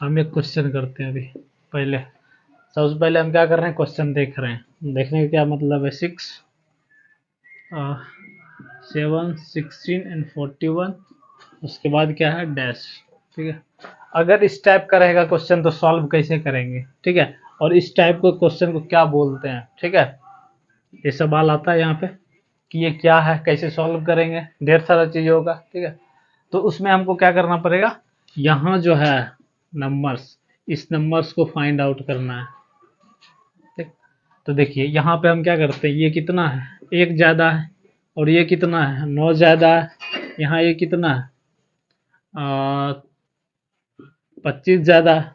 हम एक क्वेश्चन करते हैं अभी। पहले सबसे पहले हम क्या कर रहे हैं, क्वेश्चन देख रहे हैं। देखने का क्या मतलब है, 6 7 16 एंड 41, उसके बाद क्या है, डैश। ठीक है, अगर इस टाइप का रहेगा क्वेश्चन तो सॉल्व कैसे करेंगे, ठीक है, और इस टाइप को क्वेश्चन को क्या बोलते हैं, ठीक है, ये सवाल आता है यहाँ पे कि ये क्या है, कैसे सॉल्व करेंगे, ढेर सारा चीज होगा। ठीक है, तो उसमें हमको क्या करना पड़ेगा, यहाँ जो है नंबर्स, इस नंबर्स को फाइंड आउट करना है। ठीक, तो देखिए यहाँ पे हम क्या करते हैं, ये कितना है, एक ज्यादा है, और ये कितना है, 9 ज्यादा है, यहाँ ये कितना है, 25 ज्यादा है।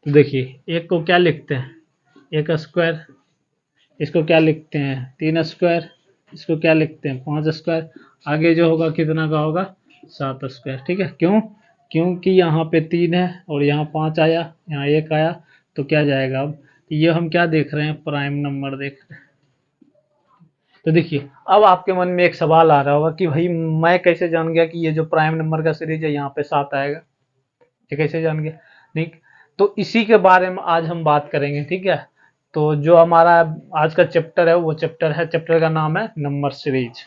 तो देखिए एक को क्या लिखते हैं, एक स्क्वायर, इसको क्या लिखते हैं, 3 स्क्वायर, इसको क्या लिखते हैं, 5 स्क्वायर, आगे जो होगा कितना का होगा, 7 स्क्वायर। ठीक है, क्यों, क्योंकि यहाँ पे 3 है और यहाँ 5 आया, यहाँ 1 आया, तो क्या जाएगा अब, तो ये हम क्या देख रहे हैं, प्राइम नंबर देख रहे हैं। तो देखिए अब आपके मन में एक सवाल आ रहा होगा कि भाई मैं कैसे जान गया कि ये जो प्राइम नंबर का सीरीज है यहाँ पे 7 आएगा, ये कैसे जान गया। ठीक, तो इसी के बारे में आज हम बात करेंगे। ठीक है, तो जो हमारा आज का चैप्टर है वो चैप्टर का नाम है नंबर सीरीज।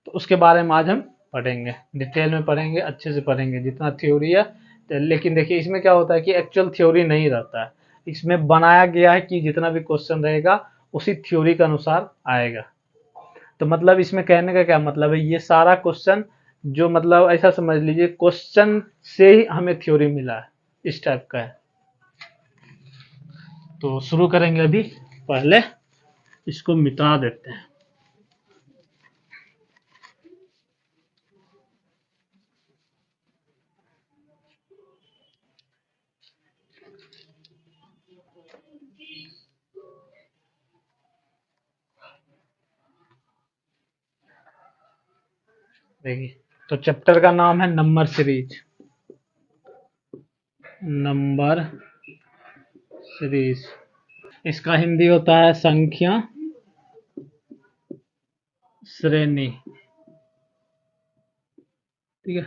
तो उसके बारे में आज हम पढ़ेंगे, डिटेल में पढ़ेंगे, अच्छे से पढ़ेंगे, जितना थ्योरी है। तो लेकिन देखिए इसमें क्या होता है कि एक्चुअल थ्योरी नहीं रहता है, इसमें बनाया गया है कि जितना भी क्वेश्चन रहेगा उसी थ्योरी के अनुसार आएगा। तो मतलब इसमें कहने का क्या मतलब है, ये सारा क्वेश्चन जो मतलब ऐसा समझ लीजिए क्वेश्चन से ही हमें थ्योरी मिला है, इस टाइप का है। तो शुरू करेंगे अभी, पहले इसको मिटा देते हैं। देखिए तो चैप्टर का नाम है नंबर सीरीज, नंबर सीरीज, इसका हिंदी होता है संख्या श्रेणी। ठीक है,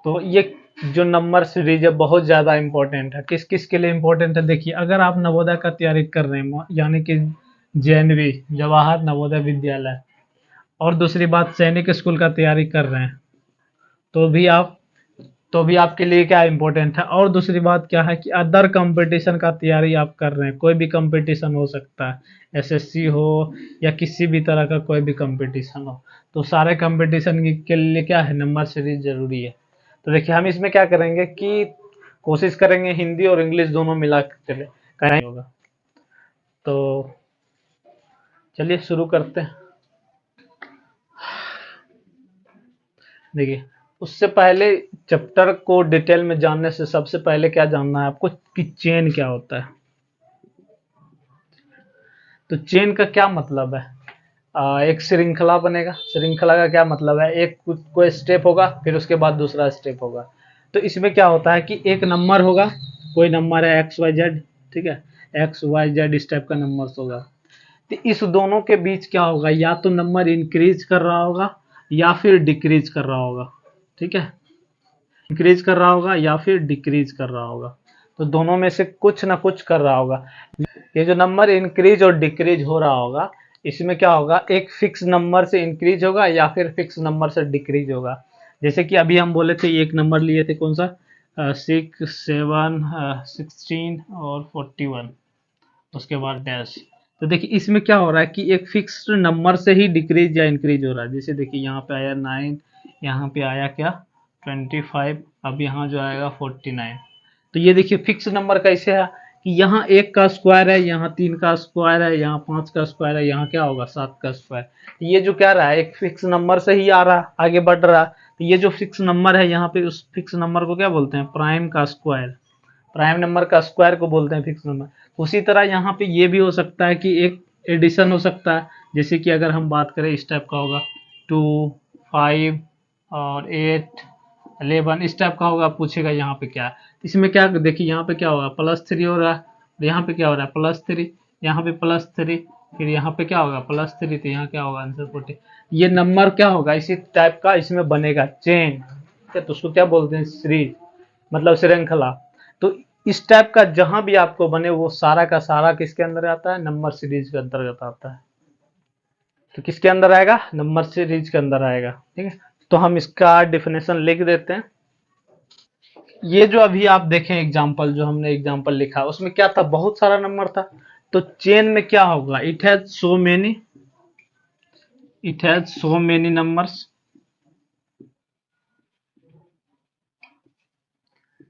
तो ये जो नंबर सीरीज है बहुत ज्यादा इंपॉर्टेंट है। किस किस के लिए इंपॉर्टेंट है, देखिए अगर आप नवोदय का तैयारी कर रहे हैं, यानी कि जेएनवी, जवाहर नवोदय विद्यालय, और दूसरी बात सैनिक स्कूल का तैयारी कर रहे हैं, तो भी आप, तो भी आपके लिए क्या इंपॉर्टेंट है। और दूसरी बात क्या है कि अदर कंपटीशन का तैयारी आप कर रहे हैं, कोई भी कंपटीशन हो सकता है, एसएससी हो या किसी भी तरह का कोई भी कंपटीशन हो, तो सारे कंपटीशन के लिए क्या है, नंबर सीरीज जरूरी है। तो देखिए हम इसमें क्या करेंगे कि कोशिश करेंगे हिंदी और इंग्लिश दोनों मिला के करेंगे होगा। तो चलिए शुरू करते हैं। देखिए उससे पहले चैप्टर को डिटेल में जानने से सबसे पहले क्या जानना है आपको कि चेन क्या होता है। तो चेन का क्या मतलब है, एक श्रृंखला बनेगा, श्रृंखला का क्या मतलब है, एक कोई स्टेप होगा फिर उसके बाद दूसरा स्टेप होगा। तो इसमें क्या होता है कि एक नंबर होगा, कोई नंबर है एक्स वाई जेड, ठीक है, एक्स वाई जेड इस टाइप का नंबर होगा। तो इस दोनों के बीच क्या होगा, या तो नंबर इंक्रीज कर रहा होगा या फिर डिक्रीज कर रहा होगा। ठीक है, इंक्रीज कर रहा होगा या फिर डिक्रीज कर रहा होगा, तो दोनों में से कुछ ना कुछ कर रहा होगा। ये जो नंबर इंक्रीज और डिक्रीज हो रहा होगा, इसमें क्या होगा, एक फिक्स नंबर से इंक्रीज होगा या फिर फिक्स नंबर से डिक्रीज होगा। जैसे कि अभी हम बोले थे एक नंबर लिए थे, कौन सा, 6 7 16 और 41, उसके बाद डैश। तो देखिए इसमें क्या हो रहा है कि एक फिक्स्ड नंबर से ही डिक्रीज या इंक्रीज हो रहा है। जैसे देखिए यहाँ पे आया 9, यहाँ पे आया क्या, 25, अब यहाँ जो आएगा 49। तो ये देखिए फिक्स नंबर कैसे है कि यहाँ 1 का स्क्वायर है, यहाँ 3 का स्क्वायर है, यहाँ 5 का स्क्वायर है, यहाँ क्या होगा, 7 का स्क्वायर। तो ये जो क्या रहा है, एक फिक्स नंबर से ही आ रहा है, आगे बढ़ रहा है। तो ये जो फिक्स नंबर है यहाँ पे, उस फिक्स नंबर को क्या बोलते हैं, प्राइम का स्क्वायर। प्राइम नंबर का स्क्वायर को बोलते हैं फिक्स नंबर। उसी तरह यहाँ पे ये भी हो सकता है कि एक एडिशन हो सकता है। जैसे कि अगर हम बात करें इस टाइप का होगा, 2 5 और 8 11 इस टाइप का होगा, पूछेगा यहाँ पे क्या है। इसमें क्या देखिए यहाँ पे क्या होगा, +3 हो रहा है, यहाँ पे क्या हो रहा है, +3, यहाँ पे +3, फिर यहाँ पे क्या होगा, +3, तो यहाँ क्या होगा, आंसर 40। ये नंबर क्या होगा, इसी टाइप का इसमें बनेगा चेन, तो उसको क्या बोलते हैं, सीरीज, मतलब श्रृंखला। तो इस टाइप का जहां भी आपको बने वो सारा का सारा किसके अंदर आता है, नंबर सीरीज के अंतर्गत आता है। तो किसके अंदर आएगा, नंबर सीरीज के अंदर आएगा। ठीक है, तो हम इसका डेफिनेशन लिख देते हैं। ये जो अभी आप देखें एग्जांपल, जो हमने एग्जांपल लिखा उसमें क्या था, बहुत सारा नंबर था। तो चेन में क्या होगा, it has so many numbers,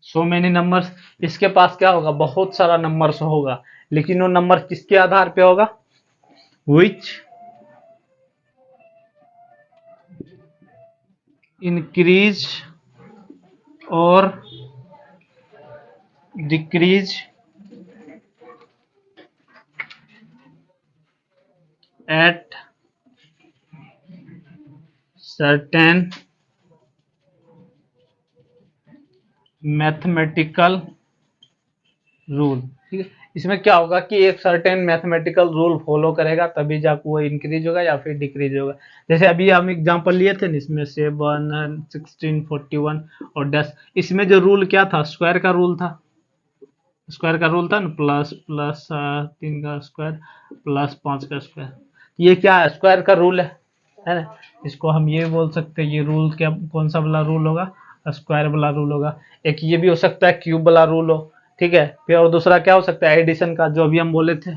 so many numbers. इसके पास क्या होगा, बहुत सारा नंबर्स होगा, लेकिन वो नंबर किसके आधार पे होगा, विच इंक्रीज और decrease at certain mathematical rule. ठीक है, इसमें क्या होगा कि एक सर्टेन मैथमेटिकल रूल फॉलो करेगा तभी जाकर वो इंक्रीज होगा या फिर डिक्रीज होगा। जैसे अभी हम एग्जांपल लिए थे ना, इसमें 7, 16, 41 और 10, इसमें जो रूल क्या था, स्क्वायर का रूल था। स्क्वायर का रूल था ना, प्लस प्लस 3 का स्क्वायर प्लस 5 का स्क्वायर। ये क्या है, स्क्वायर का रूल है ना। इसको हम ये बोल सकते हैं, ये रूल क्या, कौन सा वाला रूल होगा, स्क्वायर वाला रूल होगा। एक ये भी हो सकता है क्यूब वाला रूल हो। ठीक है, फिर और दूसरा क्या हो सकता है, एडिशन का, जो अभी हम बोले थे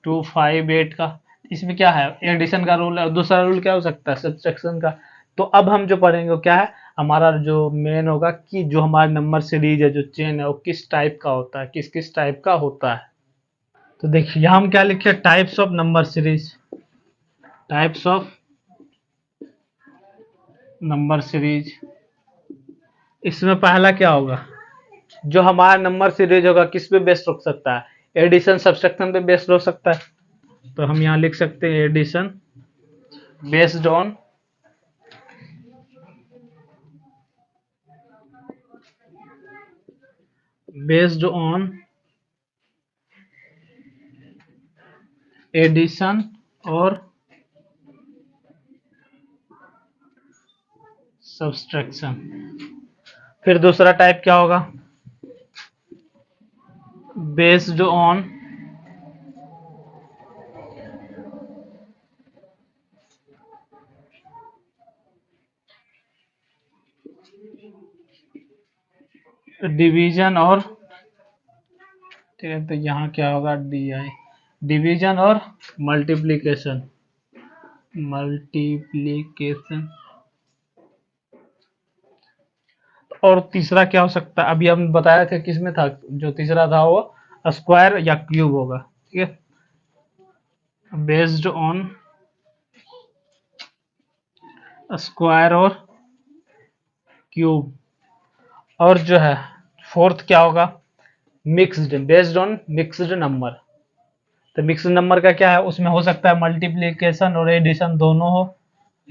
2, 5, 8 का, इसमें क्या है, एडिशन का रूल है। और दूसरा रूल क्या हो सकता है, सब्ट्रैक्शन का। तो अब हम जो पढ़ेंगे वो क्या है, हमारा जो मेन होगा कि जो हमारा नंबर सीरीज है, जो चेन है, वो किस टाइप का होता है, किस किस टाइप का होता है। तो देखिए यहाँ हम क्या लिखे, types of number series, types of number series. इसमें पहला क्या होगा, जो हमारा नंबर सीरीज होगा किस पे बेस्ड हो सकता है, एडिशन सब्सट्रैक्शन पे बेस्ड हो सकता है। तो हम यहाँ लिख सकते हैं एडिशन बेस्ड ऑन एडिशन और सब्सट्रैक्शन। फिर दूसरा टाइप क्या होगा, बेस्ड ऑन डिवीजन और, ठीक है, तो यहाँ क्या होगा, डिवीजन और मल्टीप्लीकेशन, मल्टीप्लीकेशन। और तीसरा क्या हो सकता है, अभी हम बताया था किसमें था, जो तीसरा था वो स्क्वायर या क्यूब होगा। ठीक है, बेस्ड ऑन स्क्वायर और क्यूब। और जो है फोर्थ क्या होगा, mixed, based on mixed number. तो मिक्स्ड नंबर का क्या है, उसमें हो सकता है मल्टीप्लीकेशन और एडिशन दोनों हो।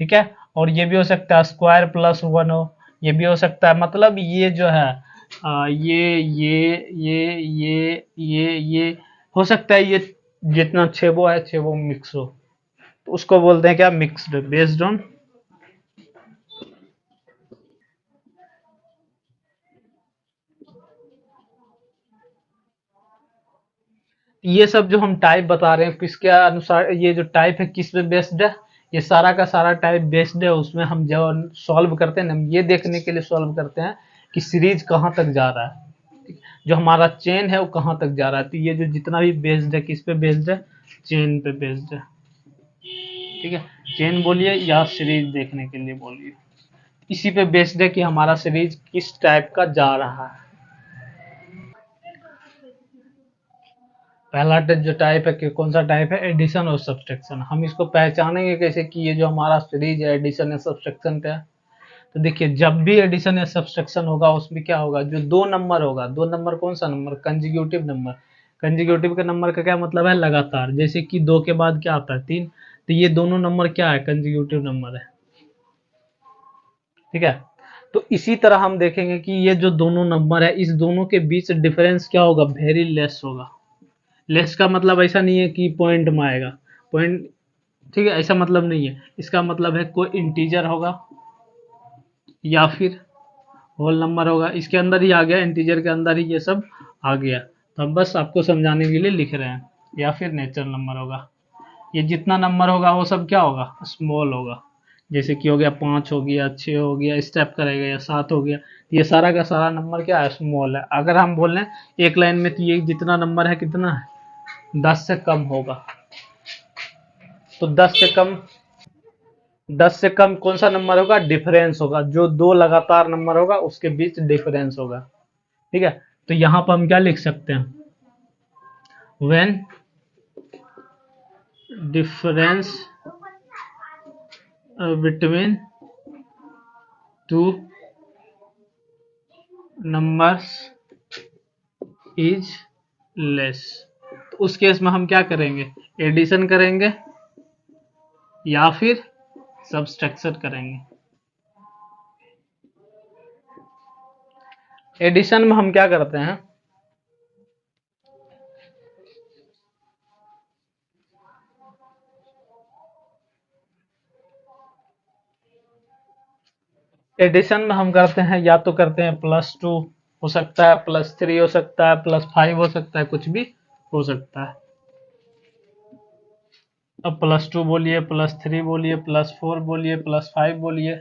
ठीक है, और ये भी हो सकता है स्क्वायर प्लस 1 हो, ये भी हो सकता है। मतलब ये जो है ये हो सकता है, ये जितना 6 वो है 6 वो मिक्स हो, तो उसको बोलते हैं क्या, मिक्स्ड, बेस्ड ऑन। ये सब जो हम टाइप बता रहे हैं किसके अनुसार, ये जो टाइप है किस पे बेस्ड है, ये सारा का सारा टाइप बेस्ड है। उसमें हम जो सॉल्व करते हैं ना, हम ये देखने के लिए सॉल्व करते हैं कि सीरीज कहाँ तक जा रहा है, जो हमारा चेन है वो कहाँ तक जा रहा है। तो ये जो जितना भी बेस्ड है किस पे बेस्ड है, चेन पे बेस्ड है। ठीक है, चेन बोलिए या सीरीज देखने के लिए बोलिए, इसी पे बेस्ड है कि हमारा सीरीज किस टाइप का जा रहा है। पहला जो टाइप है कि कौन सा टाइप है, एडिशन और सब्सट्रैक्शन। हम इसको पहचानेंगे कैसे कि ये जो हमारा सीरीज है एडिशन या सब्सट्रैक्शन पे है। तो देखिए जब भी एडिशन या सब्सट्रैक्शन होगा उसमें क्या होगा, जो दो नंबर होगा, दो नंबर कौन सा नंबर, कंजिक्यूटिव नंबर। कंजिक्यूटिव के नंबर का क्या मतलब है, लगातार। जैसे कि 2 के बाद क्या आता है, 3, तो ये दोनों नंबर क्या है, कंजिक्यूटिव नंबर है। ठीक है, तो इसी तरह हम देखेंगे कि ये जो दोनों नंबर है इस दोनों के बीच डिफरेंस क्या होगा, वेरी लेस होगा। लेस का मतलब ऐसा नहीं है कि पॉइंट में आएगा, पॉइंट, ठीक है, ऐसा मतलब नहीं है। इसका मतलब है कोई इंटीजर होगा या फिर होल नंबर होगा, इसके अंदर ही आ गया, इंटीजर के अंदर ही ये सब आ गया, तो हम बस आपको समझाने के लिए लिख रहे हैं। या फिर नेचुरल नंबर होगा, ये जितना नंबर होगा वो सब क्या होगा, स्मॉल होगा। जैसे कि हो गया 5 हो गया, 6 हो गया, इस टाइप का रहेगा, या 7 हो गया, ये सारा का सारा नंबर क्या है, स्मॉल है। अगर हम बोल रहे हैं एक लाइन में, तो ये जितना नंबर है कितना है, 10 से कम होगा। तो 10 से कम कौन सा नंबर होगा, डिफरेंस होगा, जो दो लगातार नंबर होगा उसके बीच डिफरेंस होगा। ठीक है, तो यहां पर हम क्या लिख सकते हैं, when difference between two numbers is less. तो उस केस में हम क्या करेंगे, एडिशन करेंगे या फिर सब्सट्रैक्शन करेंगे। एडिशन में हम क्या करते हैं, एडिशन में हम करते हैं, या तो करते हैं +2 हो सकता है, +3 हो सकता है, +5 हो सकता है, कुछ भी हो सकता है। अब +2 बोलिए, +3 बोलिए, +4 बोलिए, +5 बोलिए,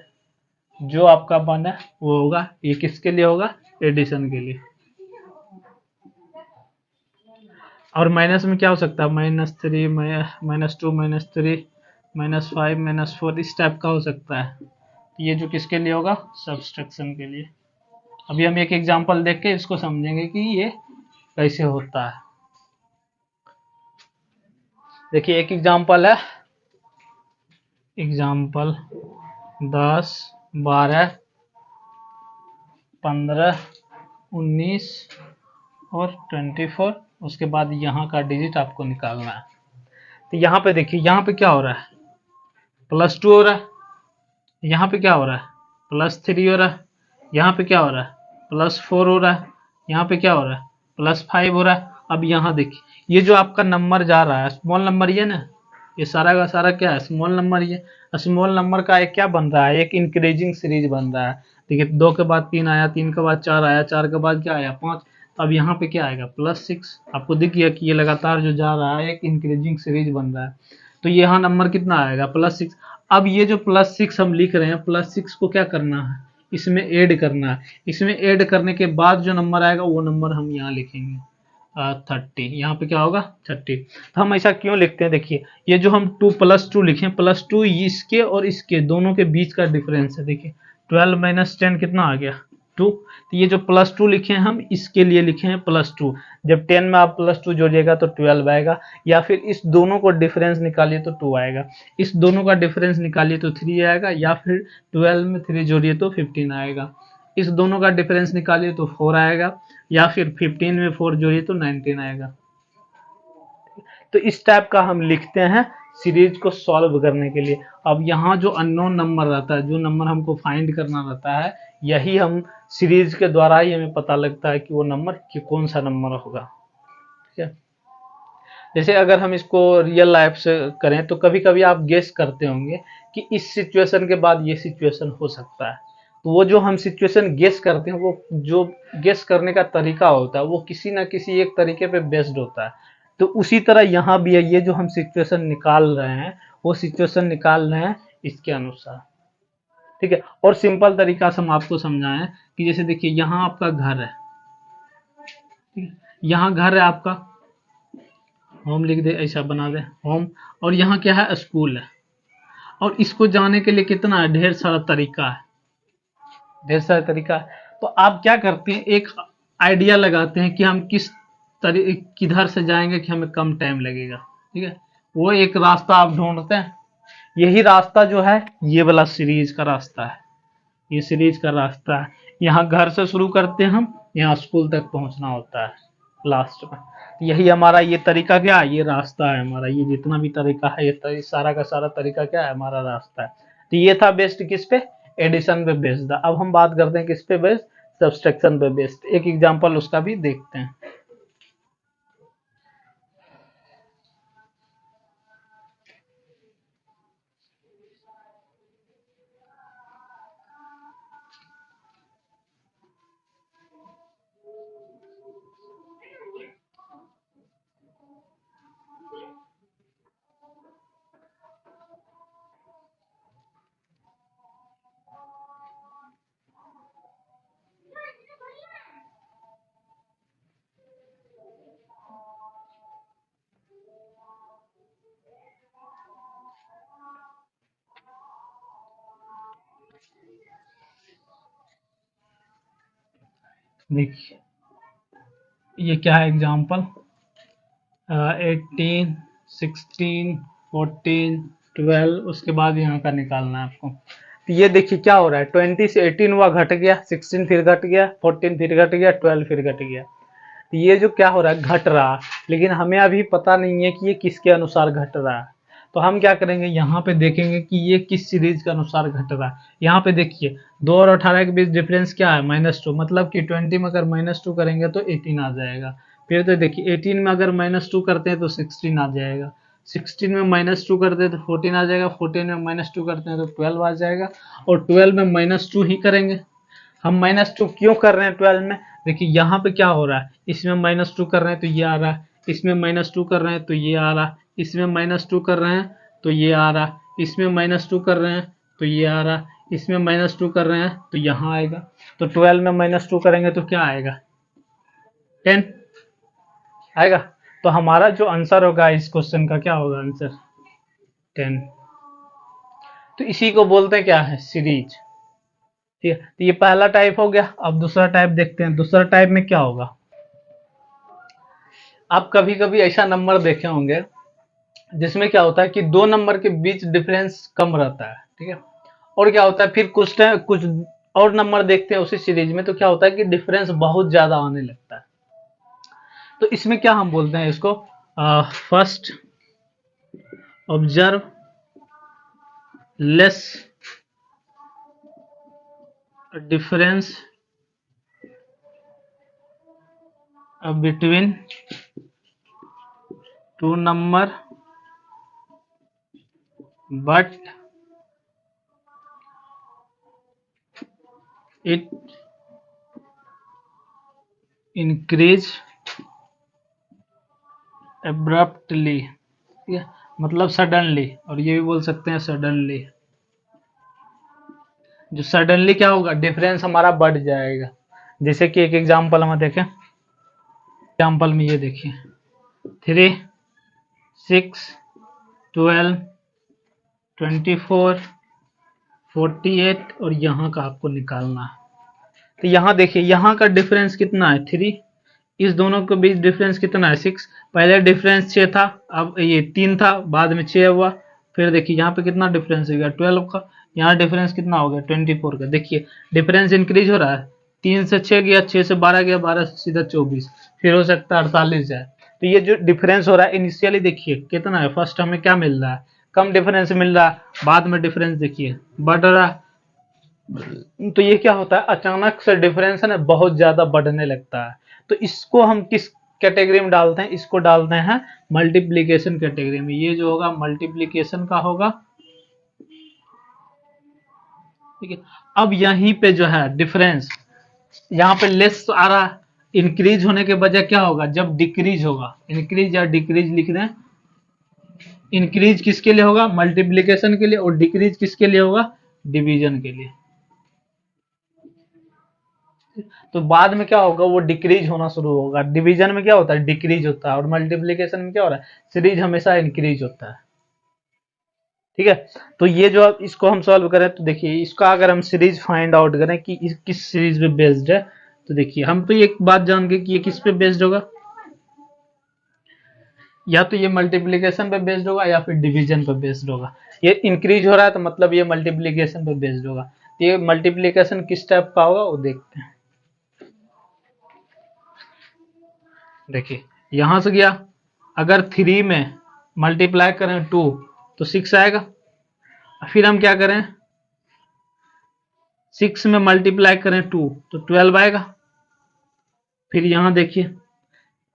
जो आपका बना वो होगा। ये किसके लिए होगा, एडिशन के लिए। और माइनस में क्या हो सकता है, -3, -2, -3, -5, -4, इस टाइप का हो सकता है। ये जो किसके लिए होगा, सब्सट्रैक्शन के लिए। अभी हम एक एग्जांपल देख के इसको समझेंगे कि ये कैसे होता है। देखिए एक एग्जांपल है, एग्जांपल 10, 12, 15, 19 और 24। उसके बाद यहाँ का डिजिट आपको निकालना है। तो यहाँ पे देखिए, यहाँ पे क्या हो रहा है, +2 हो रहा है, यहाँ पे क्या हो रहा है, +3 हो रहा है, यहाँ पे क्या हो रहा है, +4 हो रहा है, यहाँ पे क्या हो रहा है, +5 हो रहा है। अब यहाँ देखिए, ये जो आपका नंबर जा रहा है, स्मॉल नंबर ये ना, ये सारा का सारा क्या है, स्मॉल नंबर। ये स्मॉल नंबर का एक क्या बन रहा है, एक इंक्रीजिंग सीरीज बन रहा है। देखिए 2 के बाद 3 आया, 3 के बाद 4 आया, 4 के बाद क्या आया, 5। अब यहाँ पे क्या आएगा, +6। आपको दिख गया कि ये लगातार जो जा रहा है एक इंक्रीजिंग सीरीज बन रहा है। तो यहाँ नंबर कितना आएगा, +6। अब ये जो +6 हम लिख रहे हैं, +6 को क्या करना है, इसमें ऐड करना है। इसमें ऐड करने के बाद जो नंबर आएगा वो नंबर हम यहाँ लिखेंगे 30। यहाँ पे क्या होगा, 30। तो हम ऐसा क्यों लिखते हैं, देखिए ये जो हम 2+2 लिखे, +2 इसके और इसके दोनों के बीच का डिफरेंस है। देखिए 12 - 10 कितना आ गया, 2। तो ये जो +2 लिखे हैं हम, इसके लिए लिखे हैं +2। जब 10 में आप +2 जोड़िएगा तो 12 आएगा। या फिर इस दोनों को डिफरेंस निकालिए तो 2 आएगा। इस दोनों का डिफरेंस निकालिए तो 3 आएगा। या फिर 12 में 3 जोड़िए तो 15 आएगा। इस दोनों का डिफरेंस निकालिए तो 4 आएगा। या फिर 15 में 4 जोड़िए तो 19 आएगा। तो इस टाइप का हम लिखते हैं सीरीज को सॉल्व करने के लिए। अब यहाँ जो अननोन नंबर रहता है, जो नंबर हमको फाइंड करना रहता है, यही हम सीरीज के द्वारा ही हमें पता लगता है कि वो नंबर कि कौन सा नंबर होगा। ठीक है, जैसे अगर हम इसको रियल लाइफ से करें तो कभी कभी आप गेस करते होंगे कि इस सिचुएशन के बाद ये सिचुएशन हो सकता है। तो वो जो हम सिचुएशन गेस करते हैं, वो जो गेस करने का तरीका होता है वो किसी ना किसी एक तरीके पे बेस्ड होता है। तो उसी तरह यहाँ भी है, ये जो हम सिचुएशन निकाल रहे हैं वो सिचुएशन निकाल रहे हैं इसके अनुसार। ठीक है, और सिंपल तरीका से हम आपको समझाएं कि जैसे देखिए यहाँ आपका घर है, ठीक है, यहाँ घर है आपका, होम लिख दे, ऐसा बना दे होम। और यहाँ क्या है, स्कूल है। और इसको जाने के लिए कितना है, ढेर सारा तरीका है, ढेर सारा तरीका है। तो आप क्या करते हैं, एक आइडिया लगाते हैं कि हम किधर से जाएंगे कि हमें कम टाइम लगेगा। ठीक है, वो एक रास्ता आप ढूंढते हैं। यही रास्ता जो है ये वाला सीरीज का रास्ता है, ये सीरीज का रास्ता है। यहाँ घर से शुरू करते हैं हम, यहाँ स्कूल तक पहुंचना होता है लास्ट में। यही हमारा ये तरीका क्या है, ये रास्ता है हमारा। ये जितना भी तरीका है, ये सारा का सारा तरीका क्या है, हमारा रास्ता है। तो ये था बेस्ड किस पे, एडिशन पे बेस्ड था। अब हम बात करते हैं किस पे बेस्ड, सब्सट्रैक्शन पे बेस्ड। एक एग्जांपल उसका भी देखते हैं। देखिए ये क्या है एग्जाम्पल, 18, 16, 14, 12, उसके बाद यहाँ का निकालना है आपको। तो ये देखिए क्या हो रहा है, 20 से 18 हुआ, घट गया, 16 फिर घट गया, 14 फिर घट गया, 12 फिर घट गया। तो ये जो क्या हो रहा है, घट रहा, लेकिन हमें अभी पता नहीं है कि ये किसके अनुसार घट रहा है। तो हम क्या करेंगे, यहाँ पे देखेंगे कि ये किस सीरीज के अनुसार घट रहा है। यहाँ पे देखिए 2 और 18 के बीच डिफरेंस क्या है, -2, मतलब कि 20 में अगर -2 करेंगे तो 18 आ जाएगा। फिर तो देखिए 18 में अगर -2 करते हैं तो 16 आ जाएगा, 16 में -2 करते हैं तो 14 आ जाएगा, 14 में -2 करते हैं तो 12 आ जाएगा, और 12 में -2 ही करेंगे। हम -2 क्यों कर रहे हैं 12 में, देखिए यहाँ पे क्या हो रहा है, इसमें -2 कर रहे हैं तो ये आ रहा है, इसमें -2 कर रहे हैं तो ये आ रहा है, इसमें -2 कर रहे हैं तो ये आ रहा है, इसमें -2 कर रहे हैं तो ये आ रहा है, इसमें -2 कर रहे हैं तो यहाँ आएगा। तो 12 में -2 करेंगे तो क्या आएगा, 10 आएगा। तो हमारा जो आंसर होगा इस क्वेश्चन का, क्या होगा आंसर, 10। तो इसी को बोलते हैं क्या है, सीरीज। ठीक है, तो ये पहला टाइप हो गया। अब दूसरा टाइप देखते हैं, दूसरा टाइप में क्या होगा। आप कभी कभी ऐसा नंबर देखे होंगे जिसमें क्या होता है कि दो नंबर के बीच डिफरेंस कम रहता है, ठीक है, और क्या होता है फिर कुछ टाइम कुछ और नंबर देखते हैं उसी सीरीज में, तो क्या होता है कि डिफरेंस बहुत ज्यादा आने लगता है। तो इसमें क्या हम बोलते हैं इसको, first observe less difference between two number but it increase abruptly, ठीक है, मतलब सडनली, और ये भी बोल सकते हैं सडनली। जो सडनली क्या होगा, डिफरेंस हमारा बढ़ जाएगा। जैसे कि एक एग्जांपल हम देखें, एग्जांपल में ये देखिए 3, 6, 12, 24, 48, और यहाँ का आपको निकालना है। तो यहाँ देखिए यहाँ का डिफरेंस कितना है, 3, इस दोनों के बीच डिफरेंस कितना है, 6। पहले डिफरेंस 6 था, अब ये 3 था, बाद में 6 हुआ। फिर देखिए यहाँ पे कितना डिफरेंस हो गया, 12 का। यहाँ डिफरेंस कितना हो गया, 24 का। देखिए डिफरेंस इंक्रीज हो रहा है, 3 से 6 गया, 6 से 12 गया, 12 से सीधा 24, फिर हो सकता है 48 जाए। तो ये जो डिफरेंस हो रहा है इनिशियली देखिए कितना है, फर्स्ट हमें क्या मिल रहा है, कम डिफरेंस मिल रहा है, बाद में डिफरेंस देखिए बढ़ रहा है। तो ये क्या होता है, अचानक से डिफरेंस है ना बहुत ज्यादा बढ़ने लगता है। तो इसको हम किस कैटेगरी में डालते हैं, इसको डालते हैं मल्टीप्लीकेशन कैटेगरी में। ये जो होगा मल्टीप्लीकेशन का होगा, ठीक है। अब यहीं पे जो है डिफरेंस, यहाँ पे लेस आ रहा है, इंक्रीज होने के बजाय क्या होगा, जब डिक्रीज होगा, इंक्रीज या डिक्रीज लिख दें, इंक्रीज किसके लिए होगा, मल्टीप्लीकेशन के लिए, और डिक्रीज किसके लिए होगा, डिवीजन के लिए। तो बाद में क्या होगा, वो डिक्रीज होना शुरू होगा। डिवीजन में क्या होता है, डिक्रीज होता है, और मल्टीप्लीकेशन में क्या हो रहा है, सीरीज हमेशा इंक्रीज होता है, ठीक है। तो ये जो अब इसको हम सॉल्व करें तो देखिए इसका अगर हम सीरीज फाइंड आउट करें कि किस सीरीज पे बेस्ड है, तो देखिए हम तो एक बात जान गए कि ये किस पे बेस्ड होगा, या तो ये मल्टीप्लीकेशन पे बेस्ड होगा या फिर डिवीजन पे बेस्ड होगा। ये इंक्रीज हो रहा है तो मतलब ये मल्टीप्लीकेशन पे बेस्ड होगा। तो ये मल्टीप्लीकेशन किस टाइप का होगा वो देखते हैं। देखिए यहां से गया, अगर 3 में मल्टीप्लाई करें 2 तो 6 आएगा। फिर हम क्या करें, 6 में मल्टीप्लाई करें 2 तो 12 आएगा। फिर यहां देखिए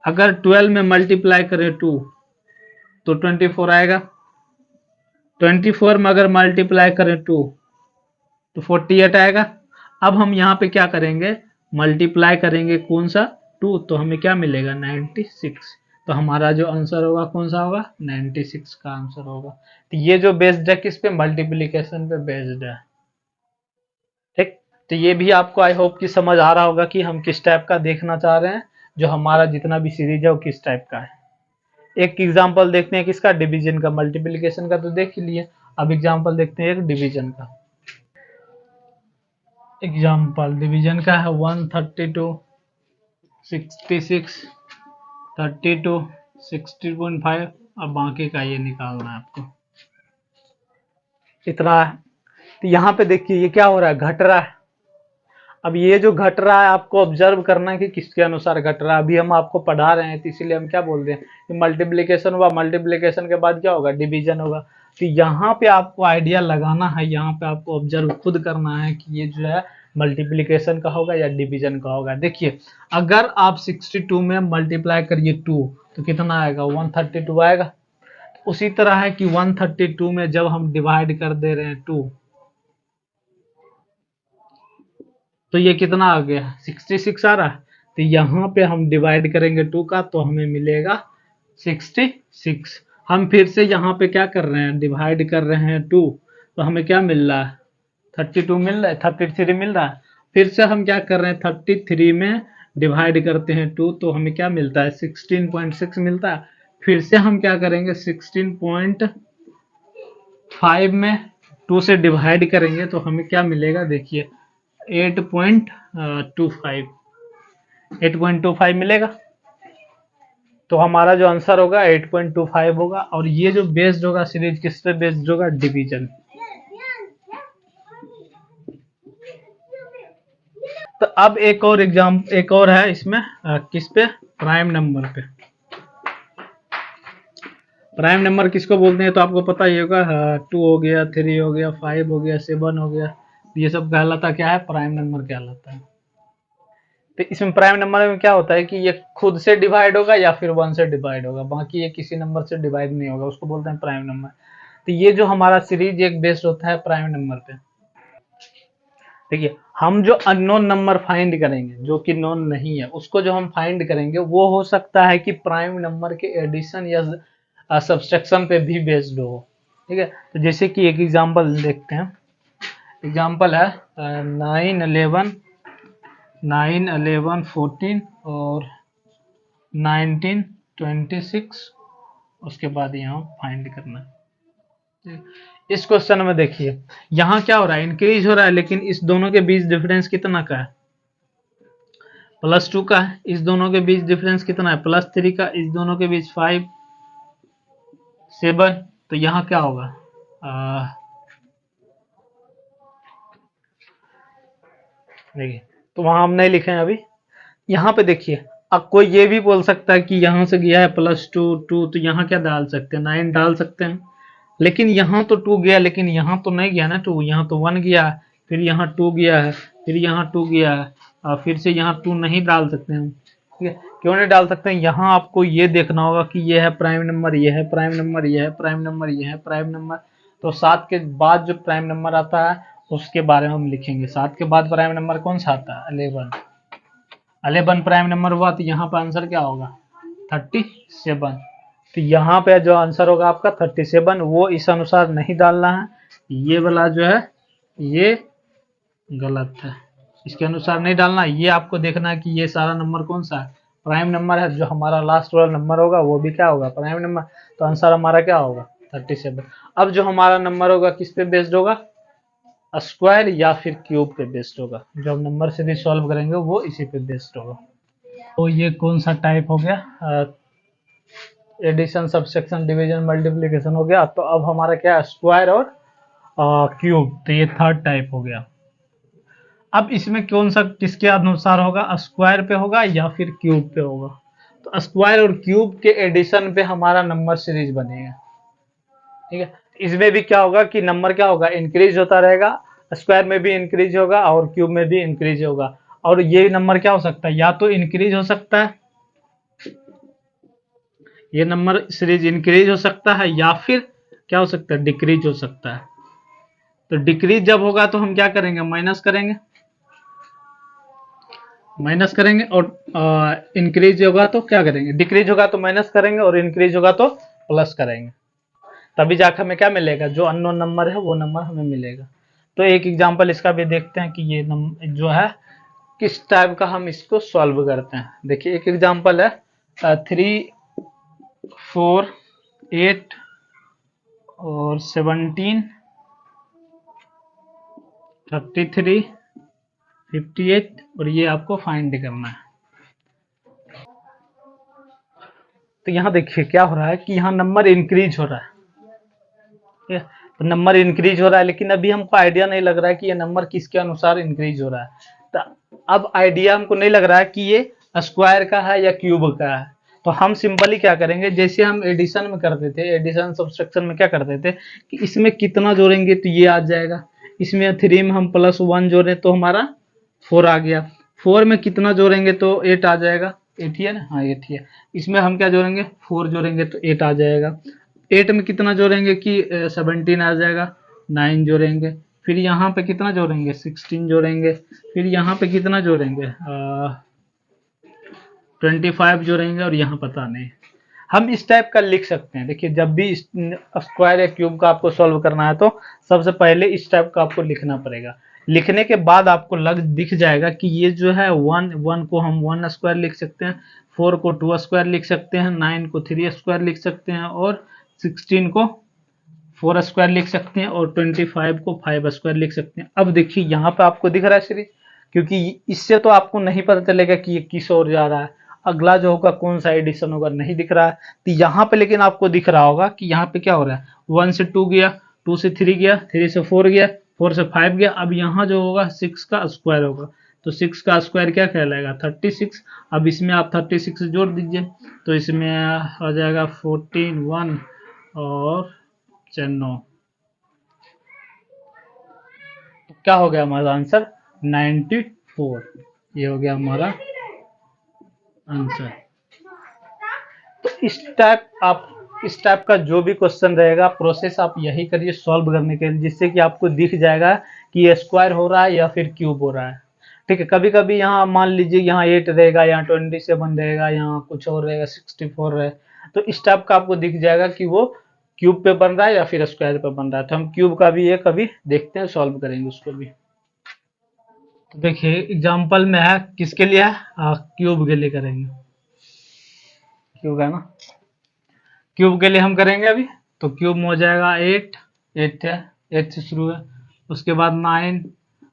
अगर 12 में मल्टीप्लाई करें 2 तो 24 आएगा। 24 में अगर मल्टीप्लाई करें 2 तो 48 आएगा। अब हम यहाँ पे क्या करेंगे, मल्टीप्लाई करेंगे कौन सा, 2, तो हमें क्या मिलेगा, 96। तो हमारा जो आंसर होगा कौन सा होगा, 96 का आंसर होगा। तो ये जो बेस्ड है किस पे, मल्टीप्लीकेशन पे बेस्ड है, ठीक। तो ये भी आपको आई होप कि समझ आ रहा होगा कि हम किस टाइप का देखना चाह रहे हैं, जो हमारा जितना भी सीरीज है वो किस टाइप का है। एक एग्जांपल देखते हैं किसका, डिवीजन का। मल्टीप्लीकेशन का तो देख ही लिए, अब एग्जांपल देखते हैं एक डिवीजन का। एग्जांपल डिवीजन का है 132 66, 32, 60.5 और बाकी का ये निकालना है आपको, इतना है। तो यहाँ पे देखिए ये क्या हो रहा है, घट रहा है। अब ये जो घट रहा है आपको ऑब्जर्व करना है कि किसके अनुसार घट रहा है। अभी हम आपको पढ़ा रहे हैं तो इसीलिए हम क्या बोल रहे हैं कि मल्टीप्लिकेशन हुआ, मल्टीप्लिकेशन के बाद क्या होगा, डिवीजन होगा। तो यहाँ पे आपको आइडिया लगाना है, यहाँ पे आपको ऑब्जर्व खुद करना है कि ये जो है मल्टीप्लिकेशन का होगा या डिवीजन का होगा। देखिए अगर आप 62 में मल्टीप्लाई करिए 2 तो कितना आएगा, 132 आएगा। उसी तरह है कि 132 में जब हम डिवाइड कर दे रहे हैं 2 तो ये कितना आ गया, 66 आ रहा है। तो यहाँ पे हम डिवाइड करेंगे 2 का तो हमें मिलेगा 66। हम फिर से यहाँ पे क्या कर रहे हैं, डिवाइड कर रहे हैं 2 तो हमें क्या मिल रहा है, 32 मिल रहा है, 33 मिल रहा है। फिर से हम क्या कर रहे हैं, 33 में डिवाइड करते हैं 2 तो हमें क्या मिलता है, 16.6 मिलता है। फिर से हम क्या करेंगे, 16.5 में 2 से डिवाइड करेंगे तो हमें क्या मिलेगा, देखिए 8.25 मिलेगा। तो हमारा जो आंसर होगा 8.25 होगा। और ये जो बेस्ड होगा सीरीज किस पे बेस्ड होगा, डिवीजन। तो अब एक और एक और है इसमें, किस पे, प्राइम नंबर पे। प्राइम नंबर किसको बोलते हैं तो आपको पता ही होगा, 2 हो गया, 3 हो गया, 5 हो गया, 7 हो गया, ये सब कहलाता क्या है, प्राइम नंबर कहलाता है। तो इसमें प्राइम नंबर में क्या होता है कि ये खुद से डिवाइड होगा या फिर 1 से डिवाइड होगा, बाकी ये किसी नंबर से डिवाइड नहीं होगा, उसको बोलते हैं प्राइम नंबर। तो ये जो हमारा सीरीज एक बेस्ड होता है प्राइम नंबर पे। देखिए हम जो अननोन नंबर फाइंड करेंगे, जो कि नोन नहीं है, उसको जो हम फाइंड करेंगे वो हो सकता है कि प्राइम नंबर के एडिशन या सब्सट्रैक्शन पे भी बेस्ड हो। ठीक है, तो जैसे कि एक एग्जांपल देखते हैं। एग्जांपल है 9, 11, 14 और 19, 26, उसके बाद यहाँ फाइंड करना है। इस क्वेश्चन में देखिए यहाँ क्या हो रहा है, इंक्रीज हो रहा है, लेकिन इस दोनों के बीच डिफरेंस कितना का है, +2 का है। इस दोनों के बीच डिफरेंस कितना है, +3 का। इस दोनों के बीच 5, 7। तो यहाँ क्या होगा, देखिए तो वहां हम नहीं लिखे हैं अभी। यहाँ पे देखिए अब कोई ये भी बोल सकता है कि यहाँ से गया है +2, 2, तो यहाँ क्या डाल सकते हैं, 9 डाल सकते हैं। लेकिन यहाँ तो 2 गया, लेकिन यहाँ तो नहीं गया ना 2, यहाँ तो 1 गया है, फिर यहाँ 2 गया है, फिर यहाँ 2 गया है, और फिर से यहाँ 2 नहीं डाल सकते हैं। ठीक है, क्यों नहीं डाल सकते हैं, यहाँ आपको ये देखना होगा कि ये है प्राइम नंबर, ये है प्राइम नंबर, ये है प्राइम नंबर, ये है प्राइम नंबर। तो 7 के बाद जो प्राइम नंबर आता है उसके बारे में हम लिखेंगे। 7 के बाद प्राइम नंबर कौन सा आता है, 11। 11 प्राइम नंबर हुआ तो यहाँ पर आंसर क्या होगा, 37। तो यहाँ पे जो आंसर होगा आपका 37, वो इस अनुसार नहीं डालना है, ये वाला जो है ये गलत है, इसके अनुसार नहीं डालना। ये आपको देखना है कि ये सारा नंबर कौन सा है, प्राइम नंबर है। जो हमारा लास्ट वाला नंबर होगा वो भी क्या होगा, प्राइम नंबर। तो आंसर हमारा क्या होगा, 37। अब जो हमारा नंबर होगा किस पे बेस्ड होगा, स्क्वायर या फिर क्यूब पे बेस्ड होगा। जो हम नंबर सीरीज सॉल्व करेंगे वो इसी पे बेस्ड होगा। तो ये कौन सा टाइप हो गया, एडिशन, सब्सट्रैक्शन, डिवीजन, मल्टीप्लिकेशन हो गया। तो अब हमारा क्या है, स्क्वायर और क्यूब। तो ये थर्ड टाइप हो गया। अब इसमें कौन सा किसके अनुसार होगा, स्क्वायर पे होगा या फिर क्यूब पे होगा। तो स्क्वायर और क्यूब के एडिशन पे हमारा नंबर सीरीज बनेगा। ठीक है, इसमें भी क्या होगा कि नंबर क्या होगा, इंक्रीज होता रहेगा। स्क्वायर में भी इंक्रीज होगा और क्यूब में भी इंक्रीज होगा। और ये नंबर क्या हो सकता है, या तो इंक्रीज हो सकता है, ये नंबर सीरीज इंक्रीज हो सकता है, या फिर क्या हो सकता है, डिक्रीज हो सकता है। तो डिक्रीज जब होगा तो हम क्या करेंगे, माइनस करेंगे, और इंक्रीज होगा तो क्या करेंगे, डिक्रीज होगा तो माइनस करेंगे, और इंक्रीज होगा तो प्लस करेंगे। तभी जाकर हमें क्या मिलेगा, जो अननोन नंबर है वो नंबर हमें मिलेगा। तो एक एग्जांपल इसका भी देखते हैं कि ये जो है किस टाइप का हम इसको सॉल्व करते हैं। देखिए एक एग्जांपल है 3, 4, 8 और 17, 33, 58, और ये आपको फाइंड करना है। तो यहाँ देखिए क्या हो रहा है कि यहाँ नंबर इंक्रीज हो रहा है, ठीक है? तो नंबर इंक्रीज हो रहा है, लेकिन अभी हमको आइडिया नहीं लग रहा है कि ये नंबर किसके अनुसार इंक्रीज हो रहा है। तो अब आइडिया हमको नहीं लग रहा है कि ये स्क्वायर का है या क्यूब का है। तो हम सिंपली क्या करेंगे, जैसे हम एडिशन में करते थे, एडिशन सब्सट्रैक्शन में क्या करते थे कि इसमें कितना जोड़ेंगे तो ये आ जाएगा, इसमें 3 में हम +1 जोड़े तो हमारा 4 आ गया, 4 में कितना जोड़ेंगे तो 8 आ जाएगा, 8 ही है ना, हाँ 8 ही है। इसमें हम क्या जोड़ेंगे, 4 जोड़ेंगे तो 8 आ जाएगा। 8 में कितना जोड़ेंगे कि 17 आ जाएगा, 9 जोड़ेंगे, फिर यहाँ पे कितना जोड़ेंगे 16 जोड़ेंगे, फिर यहाँ पे कितना जोड़ेंगे 25 जोड़ेंगे, और यहाँ पता नहीं। हम इस टाइप का लिख सकते हैं। देखिए जब भी स्क्वायर या क्यूब का आपको सॉल्व करना है तो सबसे पहले इस टाइप का आपको लिखना पड़ेगा। लिखने के बाद आपको दिख जाएगा कि ये जो है 1 को हम 1 स्क्वायर लिख सकते हैं, 4 को 2 स्क्वायर लिख सकते हैं, 9 को 3 स्क्वायर लिख सकते हैं, और 16 को 4 स्क्वायर लिख सकते हैं, और 25 को 5 स्क्वायर लिख सकते हैं। अब देखिए यहाँ पे आपको दिख रहा है सीरीज, क्योंकि इससे तो आपको नहीं पता चलेगा कि ये किस ओर जा रहा है, अगला जो होगा कौन सा एडिशन होगा नहीं दिख रहा है। तो यहाँ पे लेकिन आपको दिख रहा होगा कि यहाँ पे क्या हो रहा है, 1 से 2 गया, 2 से 3 गया, 3 से 4 गया, 4 से 5 गया। अब यहाँ जो होगा 6 का स्क्वायर होगा, तो 6 का स्क्वायर क्या कहलाएगा 36। अब इसमें आप 36 जोड़ दीजिए, तो इसमें आ जाएगा 14 1 और 9, तो क्या हो गया हमारा आंसर 94। ये हो गया हमारा आंसर। तो इस टाइप का जो भी क्वेश्चन रहेगा प्रोसेस आप यही करिए सॉल्व करने के लिए, जिससे कि आपको दिख जाएगा कि ये स्क्वायर हो रहा है या फिर क्यूब हो रहा है। ठीक है, कभी कभी यहाँ मान लीजिए यहाँ 8 रहेगा, यहाँ 27 रहेगा, यहाँ कुछ और रहेगा 64 रहे, तो इस टाइप का आपको दिख जाएगा कि वो क्यूब पे बन रहा है या फिर स्क्वायर पे बन रहा है। तो हम क्यूब का भी ये कभी देखते हैं, सॉल्व करेंगे उसको भी। तो देखिए एग्जाम्पल में है, किसके लिए है, क्यूब के लिए करेंगे, क्यूब है ना, क्यूब के लिए हम करेंगे अभी। तो क्यूब में हो जाएगा 8 है, 8 से शुरू है, उसके बाद 9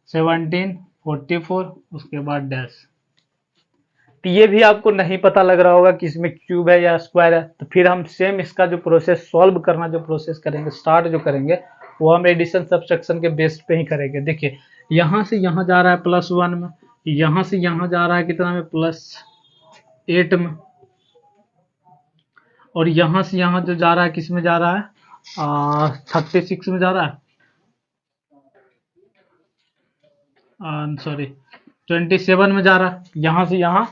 17 44, उसके बाद डैश। तो ये भी आपको नहीं पता लग रहा होगा कि इसमें क्यूब है या स्क्वायर है, तो फिर हम सेम इसका जो प्रोसेस सॉल्व करना जो प्रोसेस करेंगे, स्टार्ट जो करेंगे वो हम एडिशन सब्सट्रैक्शन के बेस पे ही करेंगे। देखिए यहाँ से यहाँ जा रहा है +1 में, यहाँ से यहाँ जा रहा है कितना में +8 में, और यहाँ से यहाँ जो जा रहा है किस में जा रहा है 36 में जा रहा है, सॉरी 27 में जा रहा है, यहाँ से यहाँ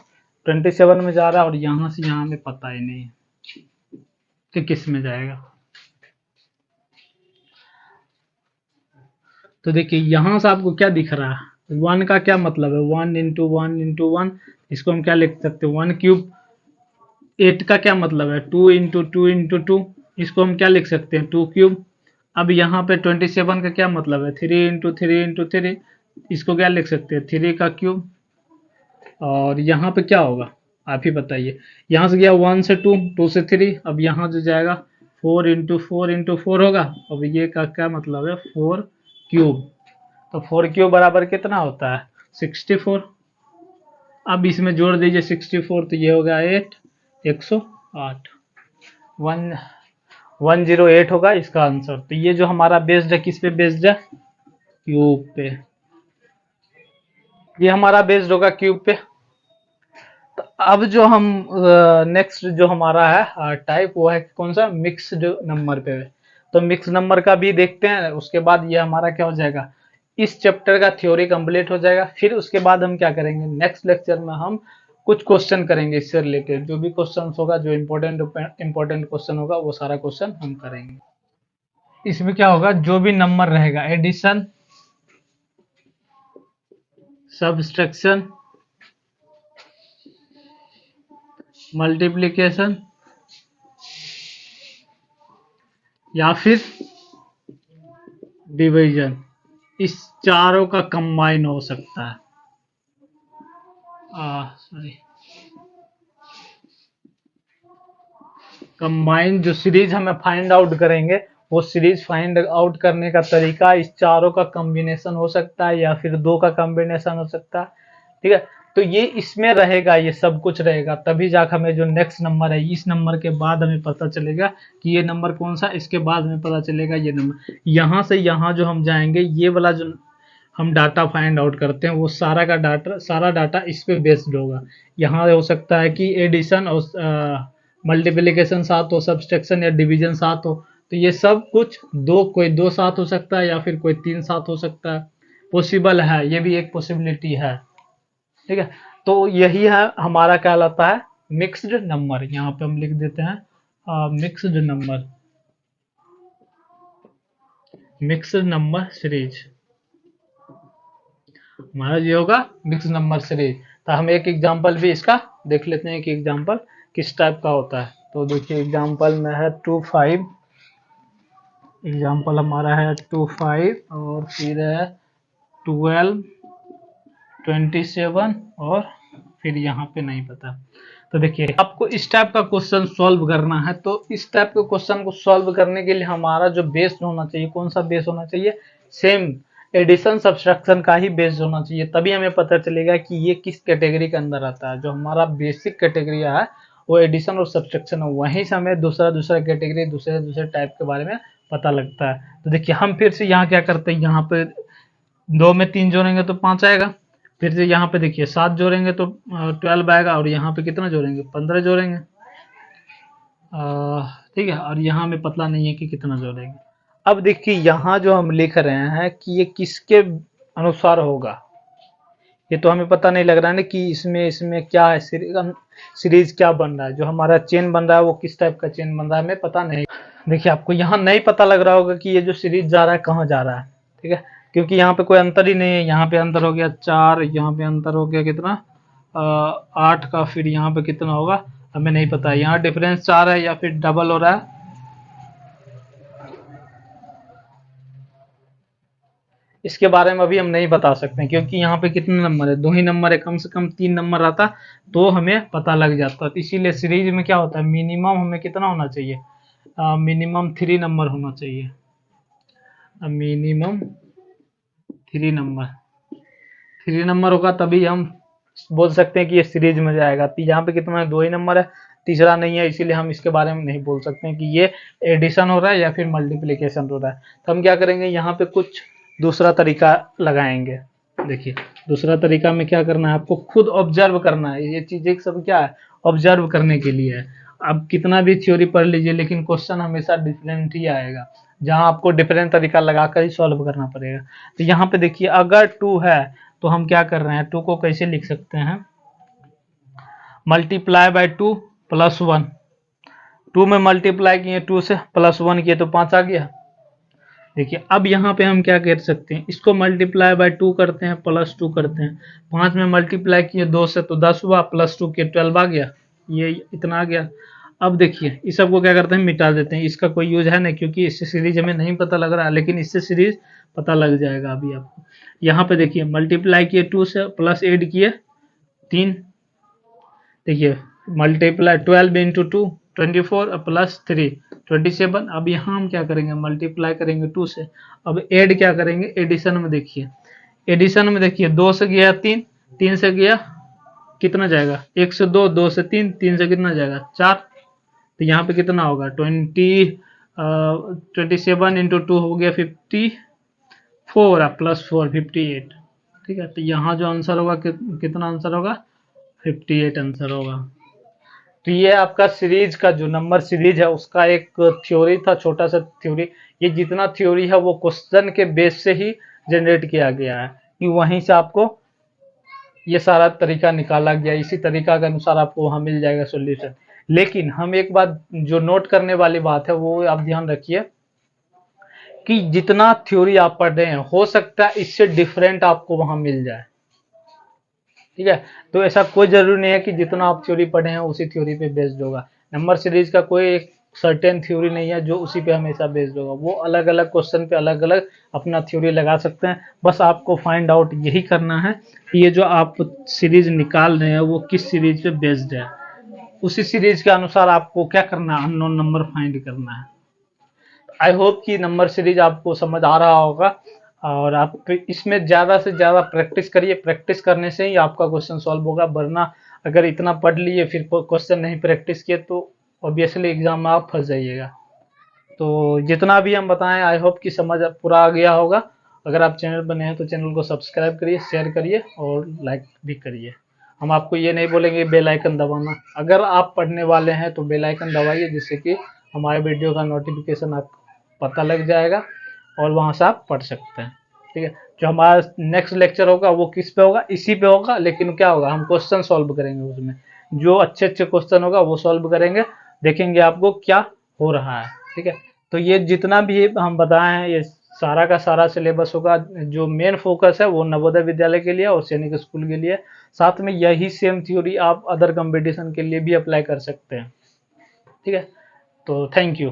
27 में जा रहा है, और यहाँ से यहाँ में पता ही नहीं है कि किस में जाएगा। तो देखिए यहाँ से आपको क्या दिख रहा है, 1 का क्या मतलब है, 1 × 1 × 1, इसको हम क्या लिख सकते हैं 1 क्यूब। 8 का क्या मतलब है 2 × 2 × 2, इसको हम क्या लिख सकते हैं 2 क्यूब। अब यहाँ पे 27 का क्या मतलब है 3 × 3 × 3, इसको क्या लिख सकते हैं 3 का क्यूब। और यहाँ पे क्या होगा आप ही बताइए, यहाँ से गया 1 से 2, 2 से 3, अब यहाँ जो जाएगा 4 × 4 × 4 होगा। अब ये का क्या मतलब है 4 क्यूब, तो 4 क्यूब बराबर कितना होता है 64। अब इसमें जोड़ दीजिए 64, तो ये हो गया 8 108 108 होगा इसका आंसर। तो ये जो हमारा बेस्ड है किस पे बेस्ड है, क्यूब पे, ये हमारा बेस्ड होगा क्यूब पे। तो अब जो हम नेक्स्ट जो हमारा है टाइप वो है कौन सा, मिक्स्ड नंबर पे। तो मिक्स नंबर का भी देखते हैं, उसके बाद ये हमारा क्या हो जाएगा, इस चैप्टर का थ्योरी कंप्लीट हो जाएगा। फिर उसके बाद हम क्या करेंगे, नेक्स्ट लेक्चर में हम कुछ क्वेश्चन करेंगे इससे रिलेटेड, जो भी क्वेश्चन होगा, जो इम्पोर्टेंट क्वेश्चन होगा वो सारा क्वेश्चन हम करेंगे। इसमें क्या होगा, जो भी नंबर रहेगा एडिशन सब्सट्रैक्शन मल्टीप्लिकेशन या फिर डिवीजन, इस चारों का कंबाइन हो सकता है। सॉरी, कंबाइन जो सीरीज हमें फाइंड आउट करेंगे, वो सीरीज फाइंड आउट करने का तरीका इस चारों का कॉम्बिनेशन हो सकता है या फिर 2 का कॉम्बिनेशन हो सकता है। ठीक है, तो ये इसमें रहेगा, ये सब कुछ रहेगा, तभी जाकर हमें जो नेक्स्ट नंबर है, इस नंबर के बाद हमें पता चलेगा कि ये नंबर कौन सा, इसके बाद हमें पता चलेगा ये नंबर। यहाँ से यहाँ जो हम जाएंगे, ये वाला जो हम डाटा फाइंड आउट करते हैं, वो सारा डाटा इस पे बेस्ड होगा। यहाँ हो सकता है कि एडिशन और मल्टीप्लिकेशन साथ हो, सब्सट्रैक्शन या डिवीजन साथ हो, तो ये सब कुछ कोई दो साथ हो सकता है या फिर कोई तीन साथ हो सकता है, पॉसिबल है, ये भी एक पॉसिबिलिटी है। ठीक है, तो यही है हमारा कहलाता है मिक्स्ड नंबर। यहाँ पे हम लिख देते हैं मिक्स्ड नंबर सीरीज, हमारा ये होगा मिक्स नंबर सीरीज। तो हम एक एग्जांपल भी इसका देख लेते हैं कि एग्जांपल किस टाइप का होता है। तो देखिए एग्जांपल में है 25, एग्जांपल हमारा है 25 और फिर है 12, 27 और फिर यहाँ पे नहीं पता। तो देखिए आपको इस टाइप का क्वेश्चन सॉल्व करना है, तो इस टाइप के क्वेश्चन को सॉल्व करने के लिए हमारा जो बेस होना चाहिए, कौन सा बेस होना चाहिए, सेम एडिशन सब्सट्रैक्शन का ही बेस होना चाहिए, तभी हमें पता चलेगा कि ये किस कैटेगरी के अंदर आता है। जो हमारा बेसिक कैटेगरी है वो एडिशन और सब्सट्रैक्शन है, वहीं से हमें दूसरा कैटेगरी दूसरे टाइप के बारे में पता लगता है। तो देखिए हम फिर से यहाँ क्या करते हैं, यहाँ पे 2 में 3 जोड़ेंगे तो 5 आएगा, फिर से यहाँ पे देखिए 7 जोड़ेंगे तो 12 आएगा, और यहाँ पे कितना जोड़ेंगे, 15 जोड़ेंगे। ठीक है, और यहाँ में पता नहीं है कि कितना जोड़ेंगे। अब देखिए यहाँ जो हम लिख रहे हैं कि ये किसके अनुसार होगा, ये तो हमें पता नहीं लग रहा है ना कि इसमें क्या है, सीरीज क्या बन रहा है, जो हमारा चेन बन रहा है वो किस टाइप का चेन बन रहा है हमें पता नहीं। देखिए आपको यहाँ नहीं पता लग रहा होगा कि ये जो सीरीज जा रहा है कहाँ जा रहा है, ठीक है, क्योंकि यहाँ पे कोई अंतर ही नहीं है। यहाँ पे अंतर हो गया 4, यहाँ पे अंतर हो गया कितना 8 का, फिर यहाँ पे कितना होगा हमें नहीं पता है। यहाँ डिफरेंस 4 है या फिर डबल हो रहा है, इसके बारे में अभी हम नहीं बता सकते, क्योंकि यहाँ पे कितने नंबर है, 2 ही नंबर है, कम से कम 3 नंबर आता तो हमें पता लग जाता। तो इसीलिए सीरीज में क्या होता है, मिनिमम हमें कितना होना चाहिए, मिनिमम 3 नंबर होना चाहिए, मिनिमम 3 नंबर होगा तभी हम बोल सकते हैं कि ये सीरीज में जाएगा। यहाँ पे कितना है, 2 ही नंबर है, तीसरा नहीं है, इसीलिए हम इसके बारे में नहीं बोल सकते हैं कि ये एडिशन हो रहा है या फिर मल्टीप्लिकेशन हो रहा है। तो हम क्या करेंगे, यहाँ पे कुछ दूसरा तरीका लगाएंगे। देखिए दूसरा तरीका में क्या करना है, आपको खुद ऑब्जर्व करना है, ये चीजें सब क्या है, ऑब्जर्व करने के लिए है। आप कितना भी थ्योरी पढ़ लीजिए लेकिन क्वेश्चन हमेशा डिफरेंट ही आएगा, जहां आपको डिफरेंट तरीका लगाकर ही सॉल्व करना पड़ेगा। तो यहाँ पे देखिए अगर 2 है तो हम क्या कर रहे हैं, 2 को कैसे लिख सकते हैं, मल्टीप्लाई बाय 2 प्लस 1, 2 में मल्टीप्लाई किए 2 से प्लस 1 किए तो 5 आ गया। देखिए अब यहाँ पे हम क्या कर सकते हैं, इसको मल्टीप्लाई बाय 2 करते हैं प्लस 2 करते हैं, 5 में मल्टीप्लाई किए 2 से तो 10 हुआ, प्लस 2 के 12 आ गया, ये इतना आ गया। अब देखिए इस सबको क्या करते हैं, मिटा देते हैं, इसका कोई यूज है नहीं क्योंकि इससे सीरीज हमें नहीं पता लग रहा है, लेकिन इससे सीरीज पता लग जाएगा अभी आपको। यहाँ पे देखिए मल्टीप्लाई किए 2 से प्लस ऐड किए 3, देखिए मल्टीप्लाई 12 इंटू 2 24 प्लस 3 27। अब यहाँ हम क्या करेंगे, मल्टीप्लाई करेंगे 2 से, अब ऐड क्या करेंगे, एडिशन में देखिए, 2 से गया 3, 3 से गया कितना जाएगा, 1 से 2, 2 से 3, 3 से कितना जाएगा 4, तो यहाँ पे कितना होगा 27 इंटू 2 हो गया 54 प्लस 4 58। ठीक है, तो यहाँ जो आंसर होगा कितना आंसर होगा, 58 आंसर होगा। तो ये आपका सीरीज का जो नंबर सीरीज है उसका एक थ्योरी था, छोटा सा थ्योरी। ये जितना थ्योरी है वो क्वेश्चन के बेस से ही जनरेट किया गया है, कि वहीं से आपको ये सारा तरीका निकाला गया, इसी तरीका के अनुसार आपको वहां मिल जाएगा सॉल्यूशन। लेकिन हम एक बात जो नोट करने वाली बात है वो आप ध्यान रखिए कि जितना थ्योरी आप पढ़ रहे हैं हो सकता है इससे डिफरेंट आपको वहां मिल जाए। ठीक है, तो ऐसा कोई जरूरी नहीं है कि जितना आप थ्योरी पढ़े हैं उसी थ्योरी पे बेस्ड होगा। नंबर सीरीज का कोई एक सर्टेन थ्योरी नहीं है जो उसी पे हमेशा बेस्ड होगा, वो अलग अलग क्वेश्चन पे अलग अलग अपना थ्योरी लगा सकते हैं। बस आपको फाइंड आउट यही करना है कि ये जो आप सीरीज निकाल रहे हैं वो किस सीरीज पे बेस्ड है, उसी सीरीज के अनुसार आपको क्या करना है, अननोन नंबर फाइंड करना है। आई होप कि नंबर सीरीज आपको समझ आ रहा होगा। और आप इसमें ज़्यादा से ज़्यादा प्रैक्टिस करिए, प्रैक्टिस करने से ही आपका क्वेश्चन सॉल्व होगा, वरना अगर इतना पढ़ लिए फिर क्वेश्चन नहीं प्रैक्टिस किए तो ऑब्वियसली एग्जाम में आप फंस जाइएगा। तो जितना भी हम बताएं आई होप कि समझ पूरा आ गया होगा। अगर आप चैनल बने हैं तो चैनल को सब्सक्राइब करिए, शेयर करिए और लाइक भी करिए। हम आपको ये नहीं बोलेंगे बेल आइकन दबाना, अगर आप पढ़ने वाले हैं तो बेल आइकन दबाइए, जिससे कि हमारे वीडियो का नोटिफिकेशन आपको पता लग जाएगा और वहाँ से आप पढ़ सकते हैं। ठीक है, जो हमारा नेक्स्ट लेक्चर होगा वो किस पे होगा, इसी पे होगा, लेकिन क्या होगा हम क्वेश्चन सॉल्व करेंगे उसमें, जो अच्छे अच्छे क्वेश्चन होगा वो सॉल्व करेंगे, देखेंगे आपको क्या हो रहा है। ठीक है, तो ये जितना भी हम बताए हैं ये सारा का सारा सिलेबस होगा, जो मेन फोकस है वो नवोदय विद्यालय के लिए और सैनिक स्कूल के लिए। साथ में यही सेम थ्योरी आप अदर कंपटीशन के लिए भी अप्लाई कर सकते हैं। ठीक है, तो थैंक यू।